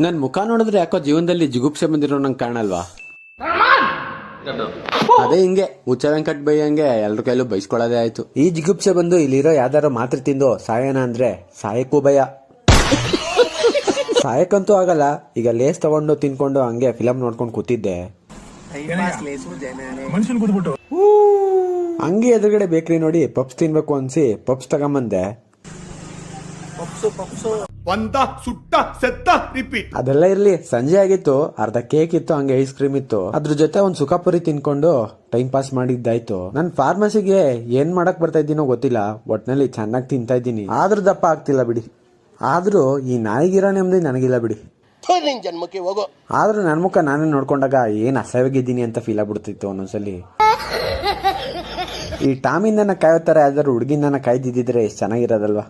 ನನ್ ಮುಖ ನೋಡಿದ್ರೆ ಯಾಕೋ ಜೀವನದಲ್ಲಿ ಜಿಗುಪ್ಸೆ ಬಂದಿರೋ ನಂಗೆ ಕಾಣಲ್ವಾ? ಅದೇ ಹಿಂಗೆ ಹುಚ್ಚ ವೆಂಕಟ್ ಬೈಯಂಗೆ ಎಲ್ರ ಕೈಲೂ ಬೈಸ್ಕೊಳ್ಳೋದೇ ಆಯ್ತು. ಈ ಜಿಗುಪ್ಸೆ ಬಂದು ಇಲ್ಲಿರೋ ಯಾವ್ದಾರು ಮಾತ್ರೆ ತಿಂದು ಸಾಯನ ಅಂದ್ರೆ ಸಾಯಕ್ಕೂ ಭಯ. ಸಾಯಕ್ಕಂತೂ ಆಗಲ್ಲ. ಈಗ ಲೇಸ್ ತಗೊಂಡು ತಿನ್ಕೊಂಡು ಹಂಗೆ ಫಿಲಮ್ ನೋಡ್ಕೊಂಡು ಕೂತಿದ್ದೆ. ಹಂಗೆ ಎದುರುಗಡೆ ಬೇಕ್ರಿ ನೋಡಿ ಪಪ್ಸ್ ತಿನ್ಬೇಕು ಅನ್ಸಿ ಪಪ್ಸ್ ತಗೊಂಬಂದೆ. ಅದೆಲ್ಲ ಇರ್ಲಿ, ಸಂಜೆ ಆಗಿತ್ತು, ಅರ್ಧ ಕೇಕ್ ಇತ್ತು, ಹಂಗೆ ಐಸ್ ಕ್ರೀಮ್ ಇತ್ತು, ಅದ್ರ ಜೊತೆ ಒಂದ್ ಸುಖಪುರಿ ತಿನ್ಕೊಂಡು ಟೈಮ್ ಪಾಸ್ ಮಾಡಿದ್ದಾಯ್ತು. ನನ್ ಫಾರ್ಮಸಿಗೆ ಏನ್ ಮಾಡಕ್ ಬರ್ತಾ ಇದ್ದೀನೋ ಗೊತ್ತಿಲ್ಲ, ಒಟ್ನಲ್ಲಿ ಚೆನ್ನಾಗಿ ತಿಂತಾ ಇದ್ದೀನಿ, ಆದ್ರೂ ದಪ್ಪ ಆಗ್ತಿಲ್ಲ ಬಿಡಿ. ಆದ್ರೂ ಈ ನಾಯಿಗಿರೋ ನೆಮ್ಮದಿ ನನಗಿಲ್ಲ ಬಿಡಿ. ಆದ್ರೂ ನನ್ ಮುಖ ನಾನೇ ನೋಡ್ಕೊಂಡಾಗ ಏನ್ ಅಸಹ್ಯವಾಗಿದ್ದೀನಿ ಅಂತ ಫೀಲ್ ಆಗ್ಬಿಡ್ತಿತ್ತು ಒಂದೊಂದ್ಸಲಿ. ಈ ಟಾಮಿಂದನ ಕಾಯೋ ತರ ಯಾವ್ದಾದ್ರು ಹುಡುಗಿನ ಕಾಯ್ದಿದ್ರೆ ಎಷ್ಟು ಚೆನ್ನಾಗಿರೋದಲ್ವಾ.